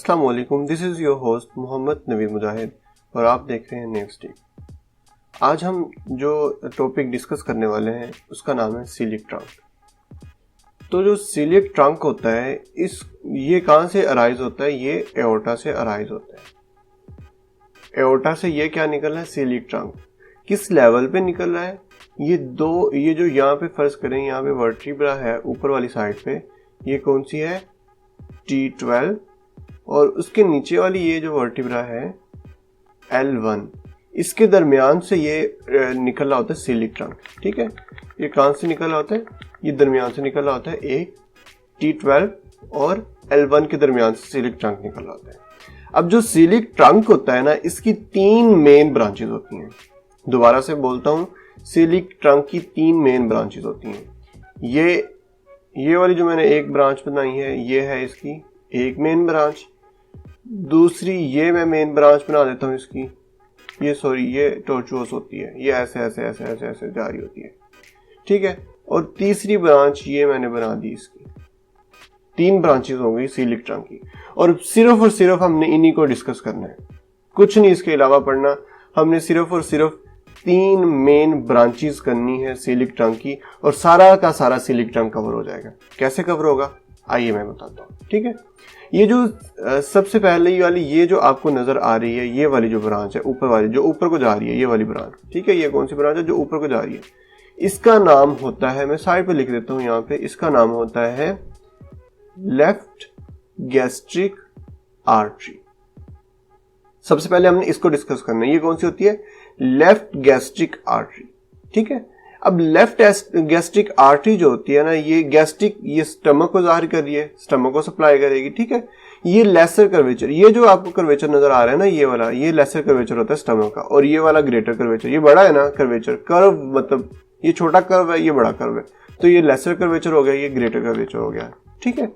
अस्सलाम वालेकुम, this is your host Mohammad Naveed Mujahid और आप देख रहे हैं नेक्स्ट डे। आज हम जो टॉपिक डिस्कस करने वाले हैं उसका नाम है सीलिक ट्रंक। तो जो सीलिक ट्रंक होता है ये कहाँ से अराइज होता है? ये एओर्टा से अराइज होता है। एओर्टा से ये क्या निकल रहा है? Coeliac trunk. किस लेवल पे निकल रहा है? ये जो यहाँ पे फर्ज करें, यहाँ पे वर्टिब्रा है ऊपर वाली साइड पे, ये कौन सी है? T12। और उसके नीचे वाली ये जो वर्टिब्रा है L1, इसके दरमियान से ये निकल रहा होता है सीलिक ट्रंक। ठीक है, ये कहाँ से निकल रहा होता है? ये दरमियान से निकल रहा होता है। एक T12 और L1 के दरमियान से सीलिक ट्रंक निकल रहा होता है। अब जो सीलिक ट्रंक होता है ना, इसकी 3 मेन ब्रांचेस होती हैं। दोबारा से बोलता हूँ, सीलिक ट्रंक की 3 मेन ब्रांचेस होती हैं। ये वाली जो मैंने एक ब्रांच बनाई है, ये है इसकी एक मेन ब्रांच। दूसरी ये मैं मेन ब्रांच बना देता हूँ इसकी, ये टॉर्चुअस होती है, ये ऐसे ऐसे ऐसे ऐसे ऐसे जा रही होती है। ठीक है, और तीसरी ब्रांच ये मैंने बना दी इसकी। 3 ब्रांचेस हो गई सीलिक ट्रंक की, और सिर्फ हमने इन्हीं को डिस्कस करना है, कुछ नहीं इसके अलावा पढ़ना। हमने सिर्फ और सिर्फ 3 मेन ब्रांचेस करनी है सीलिक ट्रंक की, और सारा का सारा सीलिक ट्रंक कवर हो जाएगा। कैसे कवर होगा आइए मैं बताता हूँ। ठीक है, ये जो सबसे पहले वाली ये जो आपको नजर आ रही है, ये वाली जो ब्रांच है ऊपर वाली, जो ऊपर को जा रही है, ये वाली ब्रांच। ठीक है, ये कौन सी ब्रांच है? जो ऊपर को जा रही है। इसका नाम होता है, मैं साइड पे लिख देता हूँ यहाँ पे, इसका नाम होता है लेफ्ट गैस्ट्रिक आर्टरी। सबसे पहले हमने इसको डिस्कस करना है। ये कौन सी होती है? Left gastric artery. ठीक है, अब लेफ्ट गैस्ट्रिक आर्टरी जो होती है ना, ये स्टमक को जाहिर कर रही है, स्टमक को सप्लाई करेगी। ठीक है, ये लेसर कर्वेचर, ये जो आपको कर्वेचर नजर आ रहा है ना, ये वाला, ये लेसर कर्वेचर होता है स्टमक का, और ये वाला ग्रेटर कर्वेचर। ये बड़ा है ना कर्वेचर, कर्व मतलब ये छोटा कर्व है, ये बड़ा कर्व है, तो ये लेसर कर्वेचर हो गया, ये ग्रेटर कर्वेचर हो गया। ठीक है,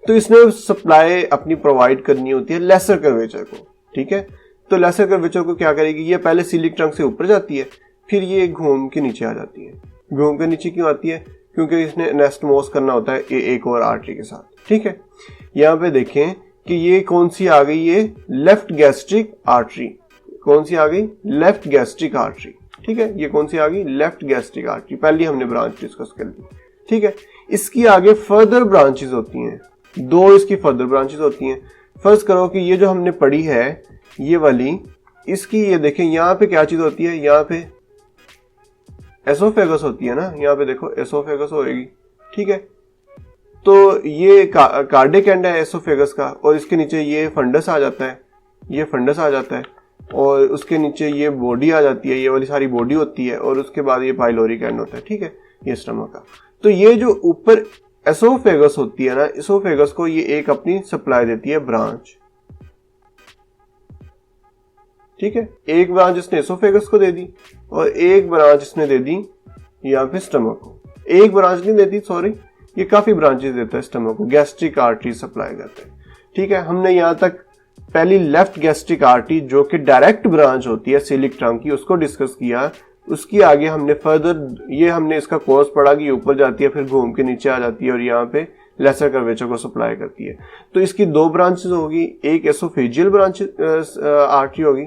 तो इसने सप्लाई अपनी प्रोवाइड करनी होती है लेसर कर्वेचर को। ठीक है, तो लेसर कर्वेचर को क्या करेगी? ये पहले सीलिक ट्रंक से ऊपर जाती है, फिर ये घूम के नीचे आ जाती है। घूम के नीचे क्यों आती है? क्योंकि इसने एनास्टोमोस करना होता है एक और आर्टरी के साथ। ठीक है, यहाँ पे देखें कि ये कौन सी आ गई? ये लेफ्ट गैस्ट्रिक आर्टरी। कौन सी आ गई? Left gastric artery. ठीक है, ये कौन सी आ गई? Left gastric artery. पहली हमने ब्रांच डिस्कस कर ली। ठीक है, इसकी आगे फर्दर ब्रांचेस होती हैं, 2 इसकी फर्दर ब्रांचेस होती हैं। फर्स्ट करो कि ये जो हमने पढ़ी है ये वाली, इसकी ये देखें यहाँ पे क्या चीज होती है? यहाँ पे एसोफेगस होती है ना, यहाँ पे देखो एसोफेगस होएगी। ठीक है, तो ये कार्डिक एंड है एसोफेगस का, और इसके नीचे ये फंडस आ जाता है, ये फंडस आ जाता है, और उसके नीचे ये बॉडी आ जाती है, ये वाली सारी बॉडी होती है, और उसके बाद ये पाइलोरिक एंड होता है। ठीक है, ये स्टमक का। तो ये जो ऊपर एसोफेगस होती है ना, एसोफेगस को ये एक अपनी सप्लाई देती है ब्रांच। ठीक है, एक ब्रांच इसने एसोफेगस को दे दी, और एक ब्रांच इसने दे दी यहाँ पे स्टमक को। एक ब्रांच नहीं देती, सॉरी, ये काफी ब्रांचेस देता है स्टमक को, गैस्ट्रिक आर्टरी सप्लाई करता है। ठीक है, हमने यहाँ तक पहली लेफ्ट गैस्ट्रिक आर्टरी जो कि डायरेक्ट ब्रांच होती है सीलिक ट्रंक की, उसको डिस्कस किया। उसकी आगे हमने फर्दर ये हमने इसका कोर्स पढ़ा कि ऊपर जाती है, फिर घूम के नीचे आ जाती है, और यहाँ पे लेसर कर्वेचर को सप्लाई करती है। तो इसकी 2 ब्रांचेस होगी, एक एसोफेजियल ब्रांच आर्टरी होगी,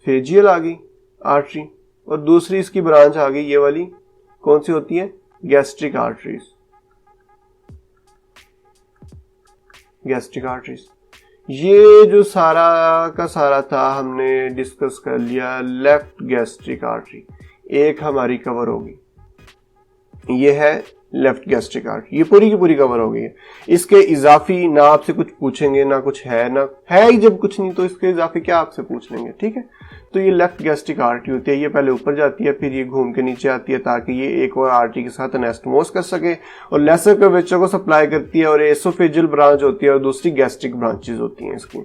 फेजियल आ गई आर्टरी, और दूसरी इसकी ब्रांच आ गई ये वाली, कौन सी होती है? Gastric arteries. गैस्ट्रिक आर्टरीज, ये जो सारा का सारा था हमने डिस्कस कर लिया। लेफ्ट गैस्ट्रिक आर्टरी एक हमारी कवर होगी, ये है लेफ्ट गैस्ट्रिक आर्टरी, ये पूरी की पूरी कवर हो गई है। इसके इजाफी ना आपसे कुछ पूछेंगे, ना कुछ है, ना है ही जब कुछ नहीं, तो इसके इजाफी क्या आपसे पूछ लेंगे। ठीक है, तो ये लेफ्ट गैस्ट्रिक आर्टरी होती है, ये पहले ऊपर जाती है, फिर ये घूम के नीचे आती है, ताकि ये एक और आर्टरी के साथ एनास्टोमोस कर सके, और लेसर कर्वेचर को सप्लाई करती है, और एसोफेजियल ब्रांच होती है, और दूसरी गैस्ट्रिक ब्रांचेस होती हैं इसकी।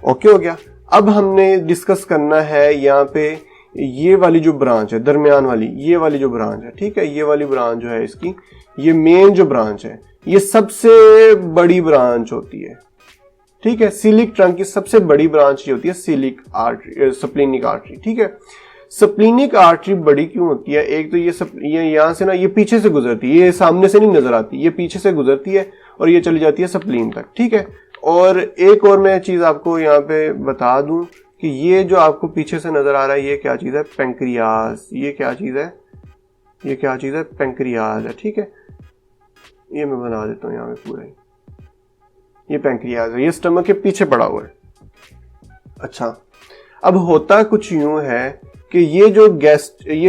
ओके हो गया। अब हमने डिस्कस करना है यहाँ पे ये वाली जो ब्रांच है, दरमियान वाली, ये वाली जो ब्रांच है। ठीक है, ये वाली ब्रांच जो है इसकी, ये मेन जो ब्रांच है, ये सबसे बड़ी ब्रांच होती है। ठीक है, सीलिक ट्रंक की सबसे बड़ी ब्रांच ये होती है सीलिक आर्टरी, स्प्लीनिक आर्टरी। ठीक है, स्प्लीनिक आर्टरी बड़ी क्यों होती है? एक तो ये यहाँ से ना, ये पीछे से गुजरती है, ये सामने से नहीं नजर आती, ये पीछे से गुजरती है, और ये चली जाती है स्प्लीन तक, ठीक है। और एक और मैं चीज आपको यहाँ पे बता दूं कि ये जो आपको पीछे से नजर आ रहा है ये क्या चीज है, पेंक्रियाज। ये क्या चीज है, ये क्या चीज है, पेंक्रियाज है, ठीक है। ये मैं बना देता हूँ यहाँ पे पूरा, ये पेंक्रियाज है, ये स्टमक के पीछे पड़ा हुआ है। अच्छा, अब होता कुछ यूं है कि ये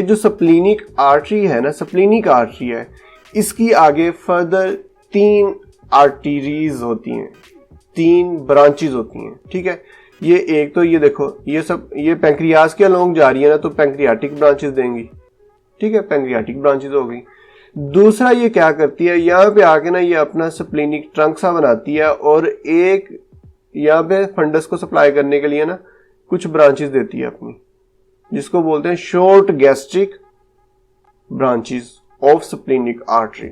जो स्प्लीनिक आर्टरी है ना, स्प्लीनिक आर्टरी है, इसकी आगे फर्दर 3 आर्टरीज होती हैं, 3 ब्रांचेस होती हैं, ठीक है। ये एक तो ये देखो, ये पेंक्रियाज के अलोंग जा रही है ना, तो पेंक्रियाटिक ब्रांचेस देंगी, ठीक है, पेंक्रियाटिक ब्रांचेस हो गई। दूसरा ये क्या करती है, यहाँ पे आके ना ये अपना स्प्लीनिक ट्रंक सा बनाती है और एक यहाँ पे फंडस को सप्लाई करने के लिए ना कुछ ब्रांचेस देती है अपनी, जिसको बोलते हैं short gastric branches of splenic artery.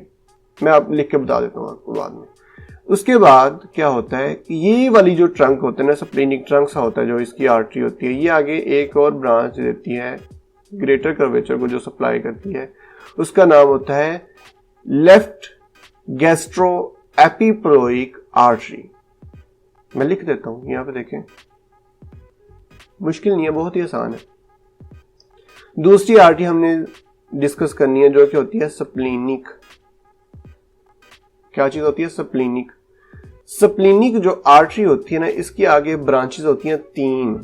मैं आप लिख के बता देता हूँ आपको बाद में। उसके बाद क्या होता है कि ये वाली जो ट्रंक होते हैं ना, स्प्लीनिक ट्रंक सा होता है जो इसकी आर्टरी होती है, ये आगे एक और ब्रांच देती है ग्रेटर कर्वेचर को जो सप्लाई करती है, उसका नाम होता है लेफ्ट गैस्ट्रो एपिप्लोइक आर्टरी। मैं लिख देता हूं, यहां पे देखें, मुश्किल नहीं है, बहुत ही आसान है। दूसरी आर्टरी हमने डिस्कस करनी है जो कि होती है स्प्लीनिक। क्या चीज होती है, स्प्लीनिक। स्प्लीनिक जो आर्टरी होती है ना, इसकी आगे ब्रांचेस होती हैं 3,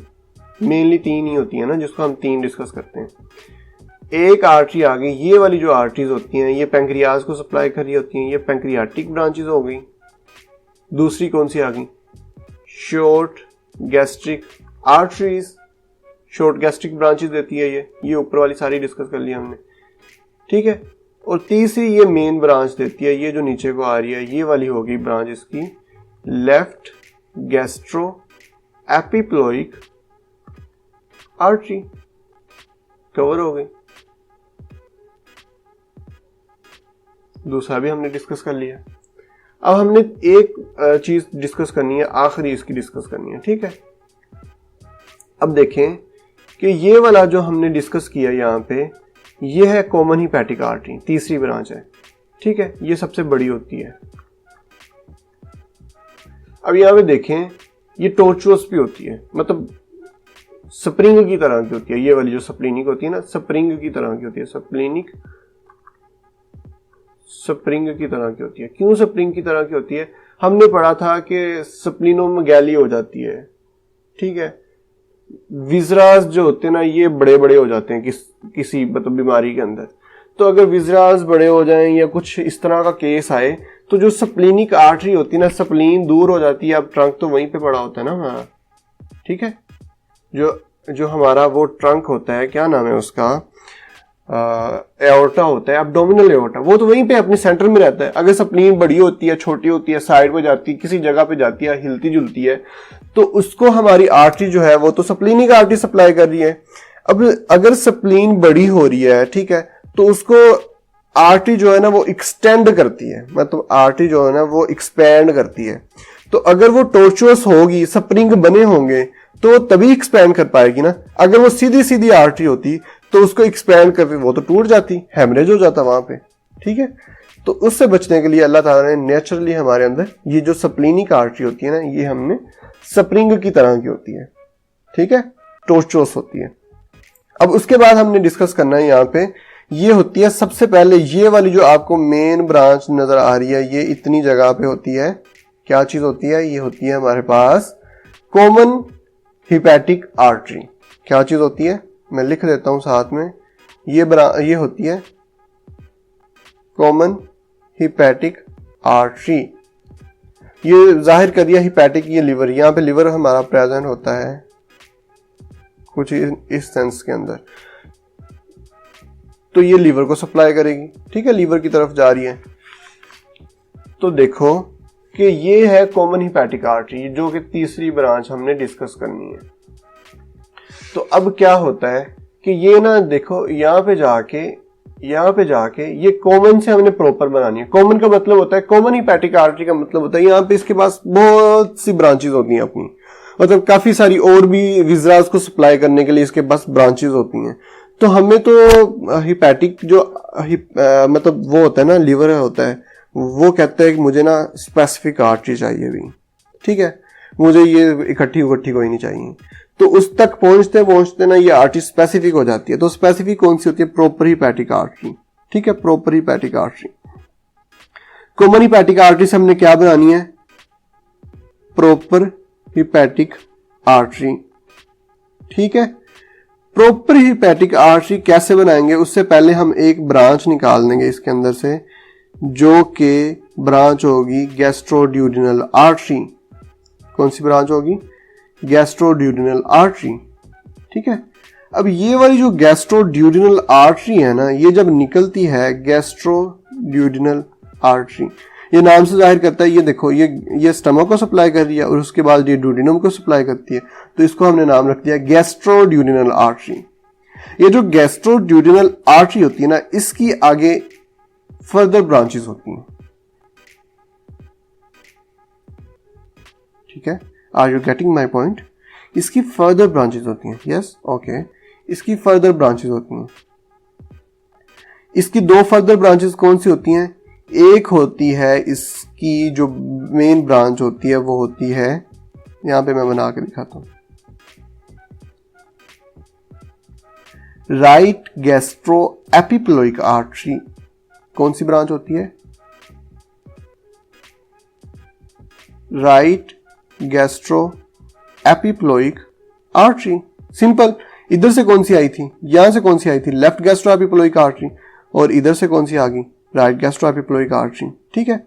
मेनली 3 ही होती है ना, जिसको हम 3 डिस्कस करते हैं। एक आर्टरी आगे, ये वाली जो आर्टरीज होती हैं ये पेंक्रियाज को सप्लाई कर रही होती हैं, ये पेंक्रियाटिक ब्रांचेस हो गई। दूसरी कौन सी आ गई, short gastric arteries, short gastric branches देती है ये ऊपर वाली सारी डिस्कस कर ली हमने, ठीक है। और तीसरी ये मेन ब्रांच देती है, ये जो नीचे को आ रही है, ये वाली होगी ब्रांच इसकी left gastro epiploic artery. Cover हो गई। दूसरा भी हमने डिस्कस कर लिया। अब हमने एक चीज डिस्कस करनी है, आखिरी इसकी डिस्कस करनी है, ठीक है। अब देखें कि ये वाला जो हमने डिस्कस किया यहाँ पे, ये है कॉमन हीपैटिक आर्टरी, तीसरी ब्रांच है, ठीक है, ये सबसे बड़ी होती है। अब यहाँ पे देखें, ये टॉर्चुअस भी होती है, मतलब स्प्रिंग की तरह की होती है। ये वाली जो स्प्लीनिक होती है ना, स्प्रिंग की तरह की होती है, स्प्लीनिक स्प्रिंग की तरह की होती है। क्यों स्प्रिंग की तरह की होती है, हमने पढ़ा था कि स्प्लिनोमेगाली हो जाती है, ठीक है। विजरास जो होते हैं ना, ये बड़े बड़े हो जाते हैं किसी मतलब बीमारी के अंदर। तो अगर विजरास बड़े हो जाएं या कुछ इस तरह का केस आए, तो जो स्प्लीनिक आर्टरी होती है ना, स्प्लीन दूर हो जाती है। अब ट्रंक तो वहीं पे पड़ा होता है ना हमारा, ठीक है। जो हमारा वो ट्रंक होता है, क्या नाम है उसका, एओर्टा होता है, एब्डोमिनल एओर्टा, वो तो वहीं पे अपने सेंटर में रहता है। अगर स्प्लीन बड़ी होती है, छोटी होती है, साइड पे जाती है, किसी जगह पे जाती है, हिलती जुलती है, तो उसको हमारी आर्टरी जो है वो तो स्प्लीनिक आर्टरी सप्लाई कर रही है। अब अगर स्प्लीन बड़ी हो रही है, ठीक है, तो उसको आर्टरी जो है ना वो एक्सटेंड करती है, मतलब आर्टरी जो है ना वो एक्सपैंड करती है। तो अगर वो टॉर्चुअस होगी, स्प्रिंग बने होंगे, तो तभी एक्सपैंड कर पाएगी ना। अगर वो सीधी सीधी आर्टरी होती तो उसको एक्सपैंड करके वो तो टूट जाती, हेमरेज हो जाता वहां पे, ठीक है। तो उससे बचने के लिए अल्लाह ताला ने नेचुरली हमारे अंदर ये जो स्प्लीनिक आर्टरी होती है ना, ये हमने स्प्रिंग की तरह की होती है, ठीक है, टॉर्चुअस होती है। अब उसके बाद हमने डिस्कस करना है यहाँ पे, ये होती है सबसे पहले ये वाली जो आपको मेन ब्रांच नजर आ रही है, ये इतनी जगह पे होती है। क्या चीज होती है, ये होती है हमारे पास कॉमन हीपैटिक आर्टरी। क्या चीज होती है, मैं लिख देता हूं साथ में, ये होती है कॉमन हीपैटिक आर्टरी। ये जाहिर कर दिया हीपैटिक, ये लिवर, यहाँ पे लिवर हमारा प्रेजेंट होता है कुछ इस सेंस के अंदर, तो ये लीवर को सप्लाई करेगी, ठीक है, लीवर की तरफ जा रही है। तो देखो कि ये है कॉमन हीपैटिक आर्टरी, जो कि तीसरी ब्रांच हमने डिस्कस करनी है। तो अब क्या होता है कि ये ना देखो, यहाँ पे जाके ये कॉमन से हमने प्रॉपर बनानी है। कॉमन का मतलब होता है, कॉमन हीपैटिक आर्टरी का मतलब होता है यहाँ पे इसके पास बहुत सी ब्रांचेस होती हैं अपनी, मतलब काफी सारी और भी विजरास को सप्लाई करने के लिए इसके पास ब्रांचेस होती हैं। तो हमें तो हीपैटिक जो मतलब वो होता है ना, लीवर होता है, वो कहता है कि मुझे ना स्पेसिफिक आर्टरी चाहिए भी, ठीक है, मुझे ये इकट्ठी कोई नहीं चाहिए। तो उस तक पहुंचते पहुंचते ना ये आर्टरी स्पेसिफिक हो जाती है। तो स्पेसिफिक कौन सी होती है? प्रॉपर हिपैटिक आर्टरी, ठीक है, proper hepatic artery. Common hepatic artery से हमने क्या बनानी है? प्रॉपर हिपैटिक आर्टरी, ठीक है। प्रॉपर हिपैटिक आर्टरी कैसे बनाएंगे? उससे पहले हम एक ब्रांच निकाल देंगे इसके अंदर से, जो कि ब्रांच होगी गैस्ट्रोड्यूडेनल आर्टरी। कौन सी ब्रांच होगी? गैस्ट्रोड्यूडेनल आर्टरी, ठीक है। अब ये वाली जो गैस्ट्रोड्यूडेनल आर्टरी है ना, ये जब निकलती है गैस्ट्रोड्यूडेनल आर्टरी, ये नाम से जाहिर करता है, ये देखो ये स्टमक को सप्लाई कर रही है और उसके बाद ये ड्यूडेनम को सप्लाई करती है, तो इसको हमने नाम रख दिया गैस्ट्रोड्यूडेनल आर्टरी। ये जो गैस्ट्रोड्यूडेनल आर्टरी होती है ना, इसकी आगे फर्दर ब्रांचेस होती हैं, ठीक है। Are you getting my point? इसकी फर्दर ब्रांचेस होती हैं, यस, ओके, इसकी फर्दर ब्रांचेस होती हैं। इसकी दो फर्दर ब्रांचेस कौन सी होती हैं? एक होती है इसकी जो मेन ब्रांच होती है, वो होती है, यहां पे मैं बना के दिखाता हूं, राइट गैस्ट्रो एपिप्लोइक आर्टरी। कौन सी ब्रांच होती है? Right gastro epiploic artery. Simple. इधर से कौन सी आई थी? यहां से कौन सी आई थी? Left gastro epiploic artery. और इधर से कौन सी आ गई? राइट गैस्ट्रो एपिप्लोइक आर्टरी, ठीक है।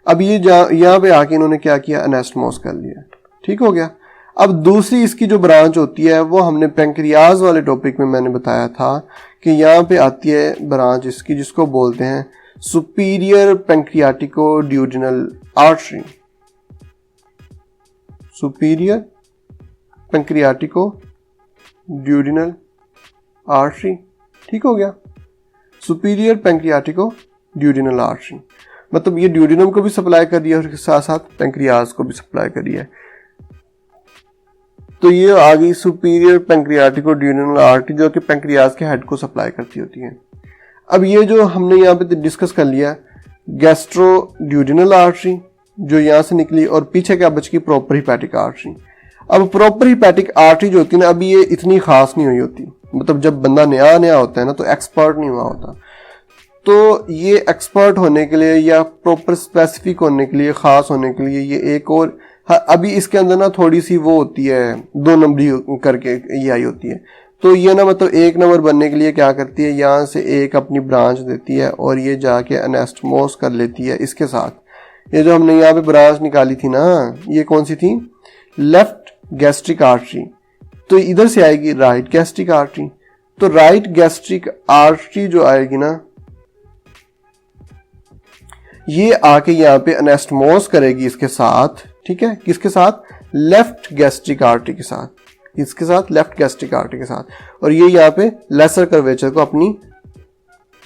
अब ये यहां पे आके इन्होंने क्या किया? एनास्टोमोस कर लिया, ठीक हो गया। अब दूसरी इसकी जो ब्रांच होती है, वो हमने पेंक्रियाज वाले टॉपिक में मैंने बताया था कि यहां पे आती है ब्रांच इसकी, जिसको बोलते हैं superior पेंक्रियाटिको duodenal artery. Superior पेंक्रियाटिको duodenal artery, ठीक हो गया। सुपीरियर पेंक्रियाटिको ड्यूडेनल आर्टरी, मतलब ये ड्यूडेनम को भी सप्लाई कर रही है और साथ साथ पेंक्रियाज को भी सप्लाई कर रही है। तो ये आ गई सुपीरियर पेंक्रियाटिको ड्यूडेनल आर्टरी, जो कि पेंक्रियाज के हेड को सप्लाई करती होती है। अब ये जो हमने यहाँ पे डिस्कस कर लिया, गैस्ट्रो ड्यूडेनल आर्टरी जो यहाँ से निकली, और पीछे क्या बच गई? Proper hepatic artery. अब प्रॉपर हिपैटिक आर्टरी जो होती है ना, अभी ये इतनी खास नहीं हुई होती, मतलब जब बंदा नया होता है ना, तो एक्सपर्ट नहीं हुआ होता। तो ये एक्सपर्ट होने के लिए या प्रॉपर स्पेसिफिक होने के लिए, खास होने के लिए, ये एक और अभी इसके अंदर ना थोड़ी सी वो होती है, 2 नंबरी करके ये आई होती है। तो ये ना मतलब 1 नंबर बनने के लिए क्या करती है? यहाँ से एक अपनी ब्रांच देती है और ये जाके एनास्टोमोस कर लेती है इसके साथ। ये जो हमने यहाँ पे ब्रांच निकाली थी ना, ये कौन सी थी? Left gastric artery. तो इधर से आएगी राइट गैस्ट्रिक आर्टरी। तो राइट गैस्ट्रिक आर्टरी जो आएगी ना, ये आके यहाँ पे एनास्टोमोस करेगी इसके साथ, ठीक है। किसके साथ? लेफ्ट गैस्ट्रिक आर्टरी के साथ। इसके साथ लेफ्ट गैस्ट्रिक आर्टरी के साथ, और ये यहाँ पे लेसर कर्वेचर को अपनी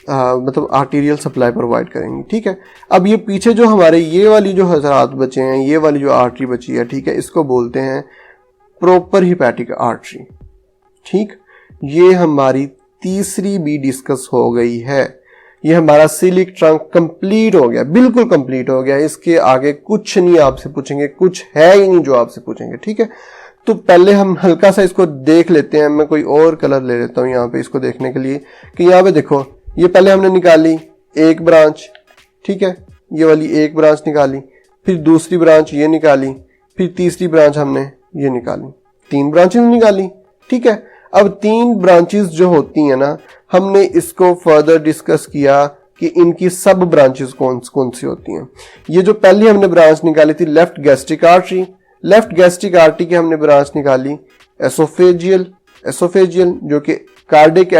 मतलब आर्टीरियल सप्लाई प्रोवाइड करेंगी, ठीक है। अब ये पीछे जो हमारे ये वाली जो हजरात बचे हैं, ये वाली जो आर्टरी बची है, ठीक है, इसको बोलते हैं प्रॉपर हिपैटिक आर्टरी, ठीक। ये हमारी तीसरी भी डिस्कस हो गई है। ये हमारा सिलिक ट्रंक कंप्लीट हो गया, बिल्कुल कंप्लीट हो गया। इसके आगे कुछ नहीं आपसे पूछेंगे, कुछ है ही नहीं जो आपसे पूछेंगे, ठीक है। तो पहले हम हल्का सा इसको देख लेते हैं। मैं कोई और कलर ले लेता हूं यहाँ पे इसको देखने के लिए, कि यहाँ पे देखो, ये पहले हमने निकाली एक ब्रांच, ठीक है, ये वाली एक ब्रांच निकाली, फिर दूसरी ब्रांच ये निकाली, फिर तीसरी ब्रांच हमने ये निकाली, 3 ब्रांचेस निकाली, ठीक है। अब 3 ब्रांचेस जो होती हैं ना, हमने इसको फर्दर डिस्कस किया कि इनकी सब ब्रांचेस कौन सी होती हैं। ये जो पहली हमने ब्रांच निकाली थी left gastric artery, left gastric artery की हमने ब्रांच निकाली एसोफेजियल जो कि कार्डिक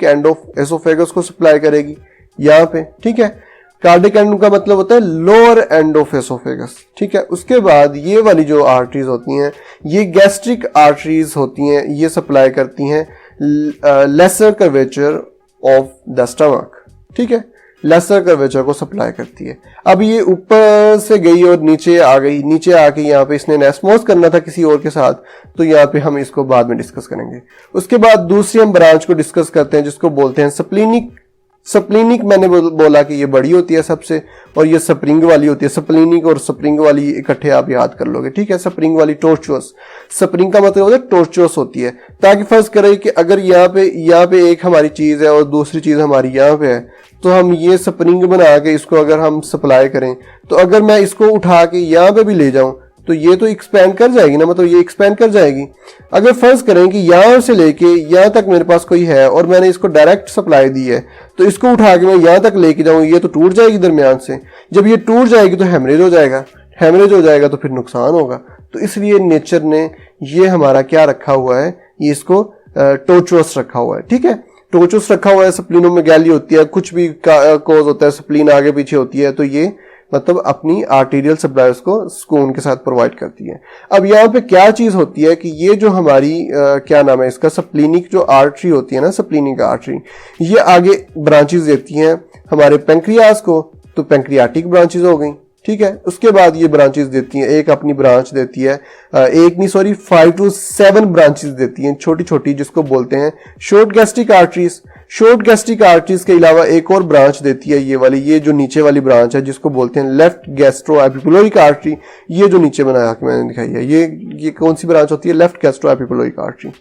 एंड ऑफ एसोफेगस को सप्लाई करेगी यहाँ पे, ठीक है। कार्डिक एंड का मतलब होता है लोअर एंड ऑफ एसोफेगस, ठीक है। उसके बाद ये वाली जो आर्टरीज होती हैं, ये गैस्ट्रिक आर्टरीज होती हैं, ये सप्लाई करती हैं lesser curvature of the stomach, ठीक है, लेसर कर्वेचर को सप्लाई करती है। अब ये ऊपर से गई और नीचे आ गई, नीचे आके यहाँ पे इसने एनास्टोमोस करना था किसी और के साथ, तो यहाँ पे हम इसको बाद में डिस्कस करेंगे। उसके बाद दूसरी हम ब्रांच को डिस्कस करते हैं, जिसको बोलते हैं स्प्लीनिक मैंने बोला कि ये बड़ी होती है सबसे, और ये स्प्रिंग वाली होती है। स्प्लीनिक और स्प्रिंग वाली इकट्ठे आप याद कर लोगे, ठीक है। स्प्रिंग वाली टॉर्चुअस, स्प्रिंग का मतलब होता है टॉर्चुअस होती है। ताकि फर्ज करें कि अगर यहाँ पे एक हमारी चीज है और दूसरी चीज हमारी यहाँ पे है, तो हम ये स्प्रिंग बना के इसको अगर हम सप्लाई करें, तो अगर मैं इसको उठा के यहाँ पे भी ले जाऊं तो ये तो एक्सपेंड कर जाएगी ना, मतलब ये एक्सपेंड कर जाएगी। अगर फर्ज करें कि यहाँ से लेके यहाँ तक मेरे पास कोई है और मैंने इसको डायरेक्ट सप्लाई दी है, तो इसको उठा के मैं यहाँ तक लेके जाऊँ, ये तो टूट जाएगी दरमियान से। जब ये टूट जाएगी तो हेमरेज हो जाएगा, हेमरेज हो जाएगा तो फिर नुकसान होगा। तो इसलिए नेचर ने ये हमारा क्या रखा हुआ है, ये इसको टॉर्चुअस रखा हुआ है, ठीक है। टॉर्चुअस रखा हुआ है, स्प्लीनो में गैली होती है, कुछ भी कोज होता है, स्प्लीन आगे पीछे होती है, तो ये मतलब अपनी आर्टीरियल सप्लाईज को सुकून के साथ प्रोवाइड करती है। अब यहाँ पे क्या चीज होती है कि ये जो हमारी क्या नाम है इसका, स्प्लीनिक जो आर्टरी होती है ना, स्प्लीनिक आर्टरी, ये आगे ब्रांचेस देती हैं हमारे पेंक्रियाज को, तो पेंक्रियाटिक ब्रांचेस हो गई, ठीक है। उसके बाद ये ब्रांचेस देती हैं, एक अपनी ब्रांच देती है, 5 to 7 ब्रांचेस देती हैं छोटी छोटी, जिसको बोलते हैं short gastric arteries. Short gastric arteries के अलावा एक और ब्रांच देती है ये वाली, ये जो नीचे वाली ब्रांच है जिसको बोलते हैं लेफ्ट गैस्ट्रो एपिपुलोइक आर्टरी। ये जो नीचे बनाया के मैंने दिखाई है, ये कौन सी ब्रांच होती है, लेफ्ट गैस्ट्रो एपिपुलोइक आर्टरी,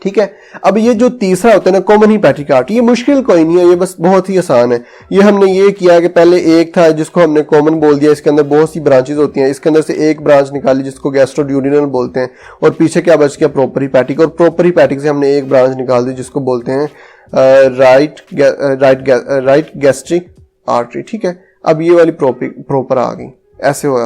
ठीक है। अब ये जो तीसरा होता है ना, कॉमन हिपैटिक आर्टरी, ये मुश्किल कोई नहीं है, ये बस बहुत ही आसान है। ये हमने ये किया कि पहले एक था जिसको हमने कॉमन बोल दिया, इसके अंदर बहुत सी ब्रांचेस होती हैं, इसके अंदर से एक ब्रांच निकाली जिसको गैस्ट्रोड्यूडिनल बोलते हैं, और पीछे क्या बच गया, प्रोपर हिपैटिक, और प्रोपर हिपैटिक से हमने एक ब्रांच निकाल दी जिसको बोलते हैं राइट गैस्ट्रिक आर्टरी, ठीक है। अब ये वाली प्रॉपर आ गई, ऐसे होगा।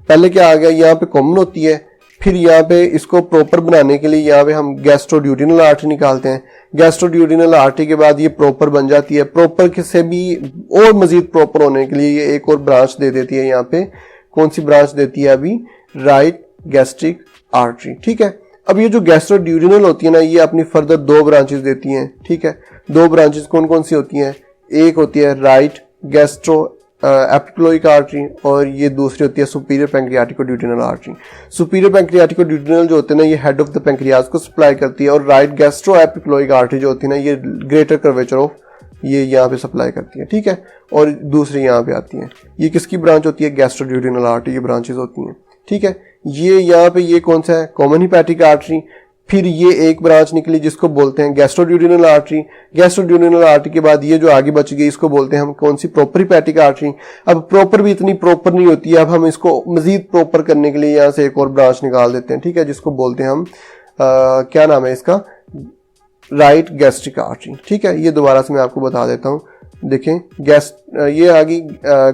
पहले क्या आ गया, यहाँ पे कॉमन होती है, फिर यहाँ पे इसको प्रॉपर बनाने के लिए यहाँ पे हम गैस्ट्रोड्यूडिनल आर्टरी निकालते हैं। गैस्ट्रोड्यूडिनल आर्टरी के बाद ये प्रॉपर बन जाती है। प्रॉपर से भी और मजीद प्रॉपर होने के लिए ये एक और ब्रांच दे देती है, यहाँ पे कौन सी ब्रांच देती है अभी, राइट गैस्ट्रिक आर्टरी, ठीक है। अब ये जो गैस्ट्रोड्यूडिनल होती है ना, ये अपनी फर्दर 2 ब्रांचेस देती हैं, ठीक है। 2 ब्रांचेस कौन कौन सी होती हैं, एक होती है राइट गैस्ट्रो एपिपुलोइक आर्टरी, और ये दूसरी होती है superior pancreatico-duodenal artery. Superior pancreatico-duodenal जो होते हैं ना, ये हेड ऑफ द पैंक्रियाज को सप्लाई करती है, और राइट गैस्ट्रो एपिपुलोइक आर्टरी जो होती है ना, ये ग्रेटर कर्वेचर ऑफ ये यहाँ पे सप्लाई करती है, ठीक है। और दूसरी यहाँ पे आती है, ये किसकी ब्रांच होती है, गैस्ट्रोड्यूडिनल आर्टरी, ये ब्रांचेस होती हैं, ठीक है। ये यहाँ पे ये कौन सा है, कॉमन हिपैटिक आर्टरी। फिर ये एक ब्रांच निकली जिसको बोलते हैं गैस्ट्रोड्यूडिनल आर्टरी। गैस्ट्रोड्यूडिनल आर्टरी के बाद ये जो आगे बच गई इसको बोलते हैं हम कौन सी, प्रॉपर हिपैटिक आर्टरी। अब प्रॉपर भी इतनी प्रॉपर नहीं होती है, अब हम इसको मजीद प्रॉपर करने के लिए यहाँ से एक और ब्रांच निकाल देते हैं, ठीक है, जिसको बोलते हैं हम क्या नाम है इसका, राइट गैस्ट्रिक आर्टरी, ठीक है। ये दोबारा से मैं आपको बता देता हूँ, देखें ये आ गई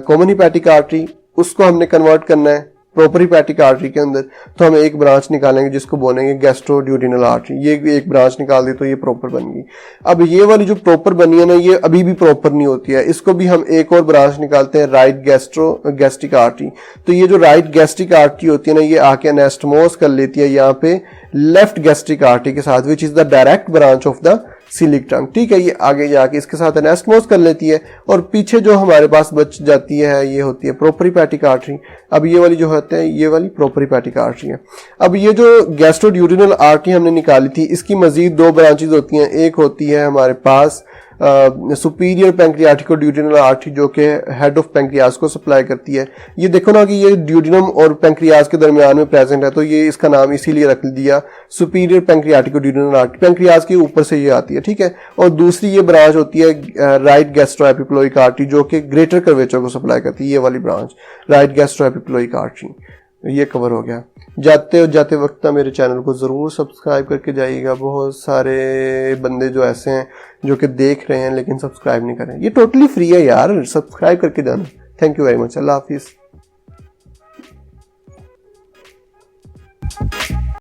कॉमन हिपैटिक आर्टरी, उसको हमने कन्वर्ट करना है प्रॉपर हिपैटिक आर्टरी के अंदर, तो हम एक ब्रांच निकालेंगे जिसको बोलेंगे गैस्ट्रोड्यूडिनल आर्टरी। ये एक ब्रांच निकाल दी तो ये प्रॉपर बन गई। अब ये वाली जो प्रॉपर बनी है ना, ये अभी भी प्रॉपर नहीं होती है, इसको भी हम एक और ब्रांच निकालते हैं राइट गैस्ट्रिक आर्टरी। तो ये जो राइट गैस्ट्रिक आर्टरी होती है ना, ये आके एनास्टोमोस कर लेती है यहाँ पे लेफ्ट गैस्ट्रिक आर्टरी के साथ, which is the direct branch of the सिलिक ट्रंक, ठीक है। ये आगे जाके इसके साथ एनास्टोमोस कर लेती है, और पीछे जो हमारे पास बच जाती है ये होती है प्रॉपर हिपैटिक आर्टरी। अब ये वाली जो होते हैं, ये वाली प्रॉपर हिपैटिक आर्टरी है। अब ये जो गैस्ट्रोड्यूडिनल आर्टरी हमने निकाली थी, इसकी मजीद 2 ब्रांचेस होती हैं। एक होती है हमारे पास सुपीरियर पैंक्रियाटिको-ड्यूडिनल आर्टरी, जो कि हेड ऑफ पैंक्रियाज को सप्लाई करती है। ये देखो ना कि ये ड्यूडिनम और पैंक्रियाज के दरमियान में प्रेजेंट है, तो ये इसका नाम इसीलिए रख दिया सुपीरियर पैंक्रियाटिको-ड्यूडिनल आर्टरी, पैंक्रियाज के ऊपर से ये आती है, ठीक है। और दूसरी ये ब्रांच होती है राइट गैस्ट्रो एपिपुलोइक आर्टरी, जो कि ग्रेटर कर्वेचर को सप्लाई करती है, ये वाली ब्रांच राइट गैस्ट्रो एपिपुलोइक आर्टरी। ये कवर हो गया। जाते वक्त ना मेरे चैनल को ज़रूर सब्सक्राइब करके जाइएगा। बहुत सारे बंदे जो ऐसे हैं जो कि देख रहे हैं लेकिन सब्सक्राइब नहीं कर रहे हैं। ये टोटली फ्री है यार, सब्सक्राइब करके जाना। Thank you very much. अल्लाह हाफिज़।